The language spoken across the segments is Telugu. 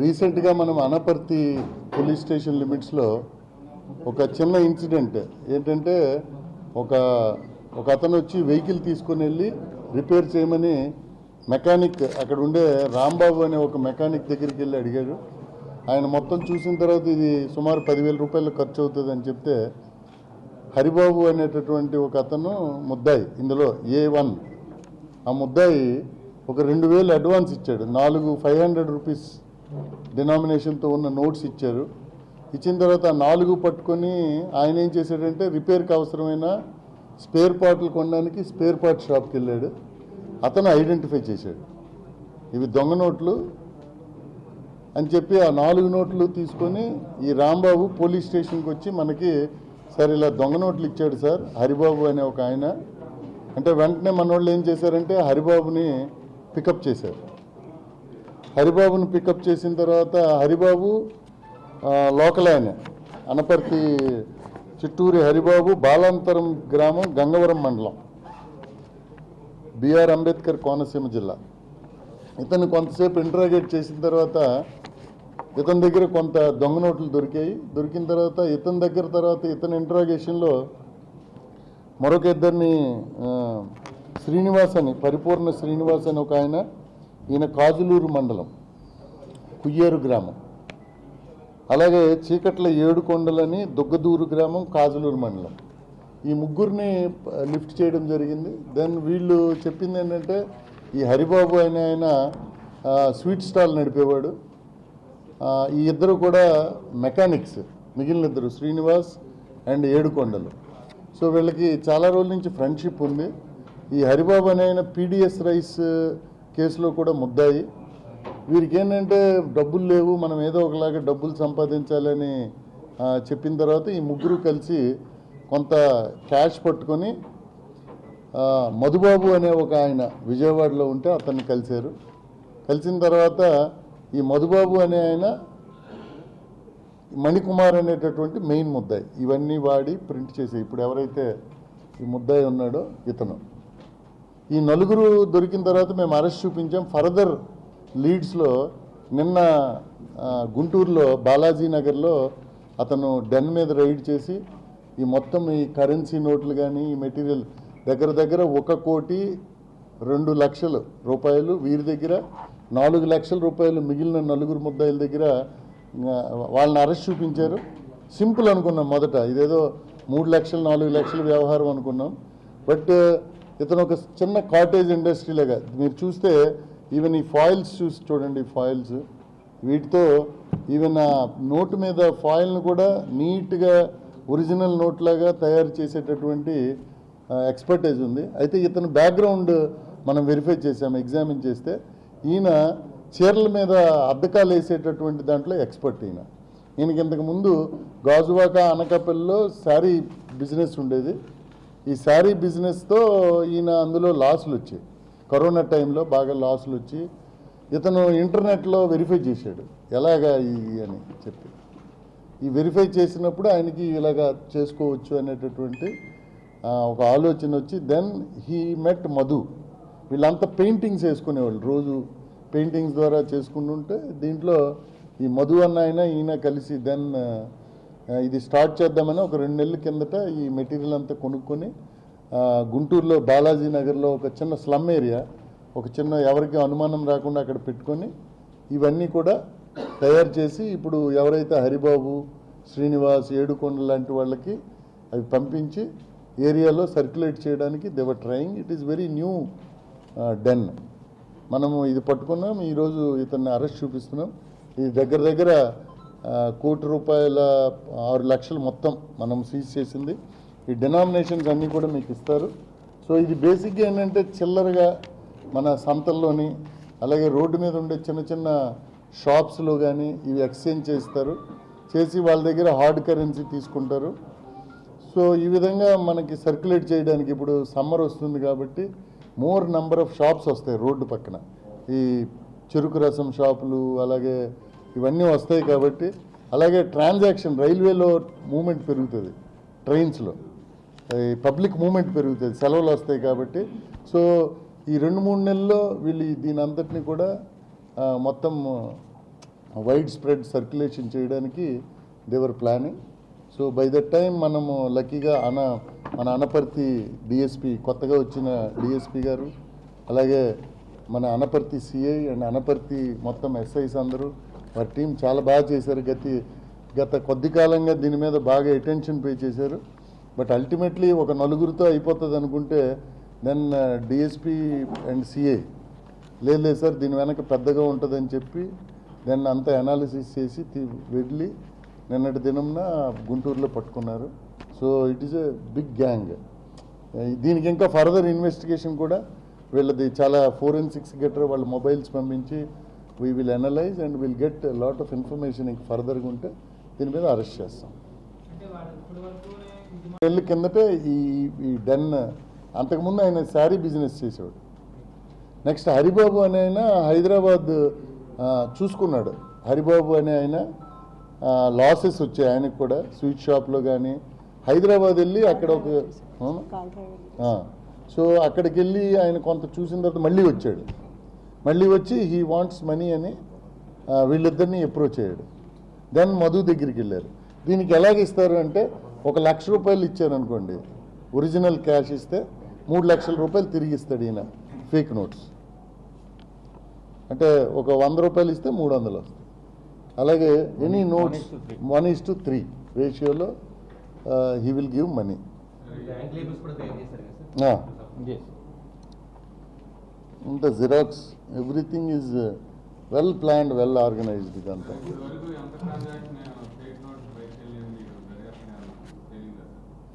రీసెంట్గా మనం అనపర్తి పోలీస్ స్టేషన్ లిమిట్స్లో ఒక చిన్న ఇన్సిడెంట్ ఏంటంటే ఒక ఒక అతను వచ్చి వెహికల్ తీసుకొని వెళ్ళి రిపేర్ చేయమని మెకానిక్ అక్కడ ఉండే రాంబాబు అనే ఒక మెకానిక్ దగ్గరికి వెళ్ళి అడిగాడు. ఆయన మొత్తం చూసిన తర్వాత ఇది సుమారు 10,000 రూపాయలు ఖర్చు అవుతుంది అని చెప్తే హరిబాబు అనేటటువంటి ఒక అతను ముద్దాయి, ఇందులో A1 ఆ ముద్దాయి ఒక 2,000 అడ్వాన్స్ ఇచ్చాడు. 500 రూపీస్ డినామినేషన్తో ఉన్న నోట్స్ ఇచ్చారు. ఇచ్చిన తర్వాత 4 పట్టుకొని ఆయన ఏం చేశాడంటే రిపేర్కి అవసరమైన స్పేర్ పార్ట్లు కొనడానికి స్పేర్ పార్ట్ షాప్కి వెళ్ళాడు. అతను ఐడెంటిఫై చేశాడు ఇవి దొంగ నోట్లు అని చెప్పి ఆ 4 నోట్లు తీసుకొని ఈ రాంబాబు పోలీస్ స్టేషన్కి వచ్చి మనకి సార్ ఇలా దొంగ నోట్లు ఇచ్చాడు సార్ హరిబాబు అనే ఒక ఆయన అంటే, వెంటనే మన వాళ్ళు ఏం చేశారంటే హరిబాబుని పికప్ చేశారు. హరిబాబుని పికప్ చేసిన తర్వాత హరిబాబు లోకల్ ఆయన అనపర్తి చిట్టూరి హరిబాబు బాలాంతరం గ్రామం గంగవరం మండలం బిఆర్ అంబేద్కర్ కోనసీమ జిల్లా. ఇతను కొంతసేపు ఇంటరాగేట్ చేసిన తర్వాత ఇతని దగ్గర కొంత దొంగ నోట్లు దొరికాయి. దొరికిన తర్వాత ఇతని ఇంటరాగేషన్లో మరొక ఇద్దరిని శ్రీనివాస్ అని పరిపూర్ణ శ్రీనివాస్ అని ఒక ఆయన, ఈయన కాజులూరు మండలం కుయ్యేరు గ్రామం, అలాగే చీకట్ల ఏడుకొండలని దుగ్గదూరు గ్రామం కాజులూరు మండలం. ఈ ముగ్గురిని లిఫ్ట్ చేయడం జరిగింది. దెన్ వీళ్ళు చెప్పింది ఏంటంటే ఈ హరిబాబు అనే ఆయన స్వీట్ స్టాల్ నడిపేవాడు. ఈ ఇద్దరు కూడా మెకానిక్స్, మిగిలిన ఇద్దరు శ్రీనివాస్ అండ్ ఏడుకొండలు. సో వీళ్ళకి చాలా రోజుల నుంచి ఫ్రెండ్షిప్ ఉంది. ఈ హరిబాబు అనే ఆయన PDS రైస్ కేసులో కూడా ముద్దాయి. వీరికి ఏంటంటే డబ్బులు లేవు, మనం ఏదో ఒకలాగా డబ్బులు సంపాదించాలని చెప్పిన తర్వాత ఈ ముగ్గురు కలిసి కొంత క్యాష్ పట్టుకొని మధుబాబు అనే ఒక ఆయన విజయవాడలో ఉంటే అతన్ని కలిశారు. కలిసిన తర్వాత ఈ మధుబాబు అనే ఆయన మణికుమార్ అనేటటువంటి మెయిన్ ముద్దాయి ఇవన్నీ వాడి ప్రింట్ చేసి ఇప్పుడు ఎవరైతే ఈ ముద్దాయి ఉన్నాడో ఇతను. ఈ నలుగురు దొరికిన తర్వాత మేము అరెస్ట్ చూపించాం. ఫర్దర్ లీడ్స్లో నిన్న గుంటూరులో బాలాజీ నగర్లో అతను డెన్ మీద రైడ్ చేసి ఈ మొత్తం ఈ కరెన్సీ నోట్లు కానీ ఈ మెటీరియల్ దగ్గర 1,02,00,000 రూపాయలు, వీరి దగ్గర 4 లక్షల రూపాయలు మిగిలిన నలుగురు ముద్దాయిల దగ్గర వాళ్ళని అరెస్ట్ చూపించారు. సింపుల్ అనుకున్నాం మొదట, ఇదేదో 3 లక్షలు 4 లక్షల వ్యవహారం అనుకున్నాం. బట్ ఇతను ఒక చిన్న కాటేజ్ ఇండస్ట్రీ లాగా మీరు చూస్తే ఈవెన్ ఈ ఫాయిల్స్ చూసి చూడండి, ఫాయిల్స్ వీటితో ఈవెన్ ఆ నోటు మీద ఫాయిల్ను కూడా నీట్గా ఒరిజినల్ నోట్ లాగా తయారు చేసేటటువంటి ఎక్స్పర్టైజ్ ఉంది. అయితే ఇతను బ్యాక్గ్రౌండ్ మనం వెరిఫై చేసాము, ఎగ్జామిన్ చేస్తే ఈయన చీరల మీద అద్దకాలు వేసేటటువంటి దాంట్లో ఎక్స్పర్ట్. ఈయనకి ఇంతకుముందు గాజువాక అనకాపల్లిలో శారీ బిజినెస్ ఉండేది. ఈ శారీ బిజినెస్తో ఈయన అందులో లాసులు వచ్చాయి. కరోనా టైంలో బాగా లాసులు వచ్చి ఇతను ఇంటర్నెట్లో వెరిఫై చేశాడు ఎలాగా ఇది అని చెప్పి. ఈ వెరిఫై చేసినప్పుడు ఆయనకి ఇలాగా చేసుకోవచ్చు అనేటటువంటి ఒక ఆలోచన వచ్చి దెన్ హీ మెట్ మధు. వీళ్ళంతా పెయింటింగ్స్ వేసుకునేవాళ్ళు, రోజు పెయింటింగ్స్ ద్వారా చేసుకుంటుంటే దీంట్లో ఈ మధు అన్న ఈయన కలిసి దెన్ ఇది స్టార్ట్ చేద్దామని ఒక 2 నెలల కిందట ఈ మెటీరియల్ అంతా కొనుక్కొని గుంటూరులో బాలాజీ నగర్లో ఒక చిన్న స్లమ్ ఏరియా, ఒక చిన్న ఎవరికి అనుమానం రాకుండా అక్కడ పెట్టుకొని ఇవన్నీ కూడా తయారు చేసి ఇప్పుడు ఎవరైతే హరిబాబు, శ్రీనివాస్, ఏడుకొండ లాంటి వాళ్ళకి అవి పంపించి ఏరియాలో సర్క్యులేట్ చేయడానికి they were trying. It is very new then. మనము ఇది పట్టుకున్నాం, ఈరోజు ఇతన్ని అరెస్ట్ చూపిస్తున్నాం. ఇది దగ్గర 1,00,00,000 రూపాయల 6 లక్షలు మొత్తం మనం సీజ్ చేసింది. ఈ డినామినేషన్స్ అన్నీ కూడా మీకు ఇస్తారు. సో ఇది బేసిక్గా ఏంటంటే చిల్లరగా మన సంతల్లోని అలాగే రోడ్డు మీద ఉండే చిన్న షాప్స్లో కానీ ఇవి ఎక్స్చేంజ్ చేస్తారు, చేసి వాళ్ళ దగ్గర హార్డ్ కరెన్సీ తీసుకుంటారు. సో ఈ విధంగా మనకి సర్క్యులేట్ చేయడానికి ఇప్పుడు సమ్మర్ వస్తుంది కాబట్టి మోర్ నెంబర్ ఆఫ్ షాప్స్ వస్తాయి రోడ్డు పక్కన. ఈ చెరుకు రసం షాపులు అలాగే ఇవన్నీ వస్తాయి కాబట్టి, అలాగే ట్రాన్సాక్షన్ రైల్వేలో మూమెంట్ పెరుగుతుంది, ట్రైన్స్లో ఈ పబ్లిక్ మూమెంట్ పెరుగుతుంది, సెలవులు వస్తాయి కాబట్టి. సో ఈ 2-3 నెలల్లో వీళ్ళు దీని అంతటిని కూడా మొత్తం వైడ్ స్ప్రెడ్ సర్క్యులేషన్ చేయడానికి Devara planning. So by that time మనము లక్కీగా మన అనపర్తి డిఎస్పి, కొత్తగా వచ్చిన డిఎస్పి గారు, అలాగే మన అనపర్తి సిఐ అండ్ అనపర్తి మొత్తం ఎస్ఐస్ అందరూ వారి టీం చాలా బాగా చేశారు. గత కొద్ది కాలంగా దీని మీద బాగా అటెన్షన్ పే చేశారు. బట్ అల్టిమేట్లీ ఒక నలుగురితో అయిపోతుంది అనుకుంటే దెన్ డిఎస్పి అండ్ సిఐ లేదు సార్ దీని వెనక పెద్దగా ఉంటుందని చెప్పి దెన్ అంతా అనాలిసిస్ చేసి వెళ్ళి నిన్నటి దినంన గుంటూరులో పట్టుకున్నారు. So it is a big gang. దీనికి ఇంకా ఫర్దర్ ఇన్వెస్టిగేషన్ కూడా వీళ్ళది చాలా ఫోరెన్సిక్స్ గెటర్ వాళ్ళ మొబైల్స్ పంపించి we will analyse and will get lot of information ఇంక ఫర్దర్గా ఉంటే దీని మీద అరెస్ట్ చేస్తాం. ఏళ్ళ కిందటే ఈ డెన్, అంతకుముందు ఆయన శారీ బిజినెస్ చేసేవాడు. నెక్స్ట్ హరిబాబు అనే ఆయన హైదరాబాద్ చూసుకున్నాడు. హరిబాబు అనే ఆయన లాసెస్ వచ్చాయి ఆయనకు కూడా, స్వీట్ షాప్లో కానీ. హైదరాబాద్ వెళ్ళి అక్కడ ఒక సో అక్కడికి వెళ్ళి ఆయన కొంత చూసిన తర్వాత మళ్ళీ వచ్చి హీ వాంట్స్ మనీ అని వీళ్ళిద్దరిని అప్రోచ్ అయ్యాడు. దెన్ మధు దగ్గరికి వెళ్ళారు. దీనికి ఎలాగ ఇస్తారు అంటే ₹1,00,000 ఇచ్చారనుకోండి, ఒరిజినల్ క్యాష్ ఇస్తే ₹3,00,000 తిరిగి ఇస్తాడు ఈయన, ఫేక్ నోట్స్. అంటే ఒక ₹100 ఇస్తే 300 వస్తాయి. అలాగే ఎనీ నోట్స్ 1:3 రేషియోలో హీ విల్ గివ్ మనీ. ఇంత xerox everything is well planned, well organised. ఇదంతా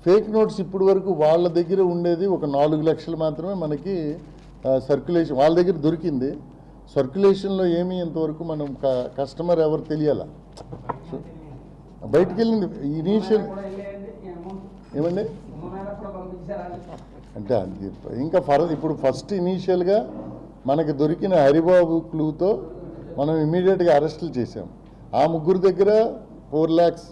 ఫేక్ నోట్స్ ఇప్పటి వరకు వాళ్ళ దగ్గర ఉండేది ఒక 4 లక్షలు మాత్రమే మనకి సర్క్యులేషన్ వాళ్ళ దగ్గర దొరికింది. సర్క్యులేషన్లో ఏమీ ఇంతవరకు మనం కస్టమర్ ఎవరు తెలియాల. బయటికి వెళ్ళింది ఇనీషియల్ ఏమండి అంటే ఇంకా ఇప్పుడు ఫస్ట్ ఇనీషియల్గా మనకి దొరికిన హరిబాబు క్లూతో మనం ఇమీడియట్గా అరెస్టులు చేసాం. ఆ ముగ్గురు దగ్గర 4 lakhs,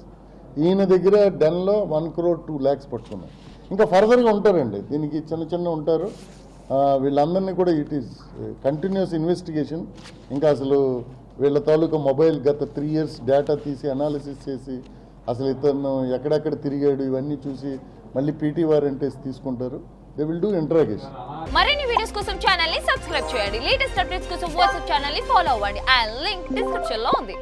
ఈయన దగ్గర డెన్లో 1 crore 2 lakhs పట్టుకున్నాం. ఇంకా ఫర్దర్గా ఉంటారండి, దీనికి చిన్న ఉంటారు. వీళ్ళందరినీ కూడా ఇట్ ఈస్ కంటిన్యూస్ ఇన్వెస్టిగేషన్. ఇంకా అసలు వీళ్ళ తాలూకా మొబైల్ గత 3 years డేటా తీసి అనాలిసిస్ చేసి అసలు ఇతను ఎక్కడెక్కడ తిరిగాడు ఇవన్నీ చూసి మళ్ళీ పీటీ వారెంటేస్ తీసుకుంటారు. They will do interrogation. మరిన్ని వీడియోస్ కోసం ఛానల్ ని సబ్స్క్రైబ్ చేయండి. లేటెస్ట్ అప్డేట్స్ కోసం వాట్సాప్ ఛానల్ ని ఫాలో అవ్వండి. ఆ లింక్ డిస్క్రిప్షన్ లో ఉంది.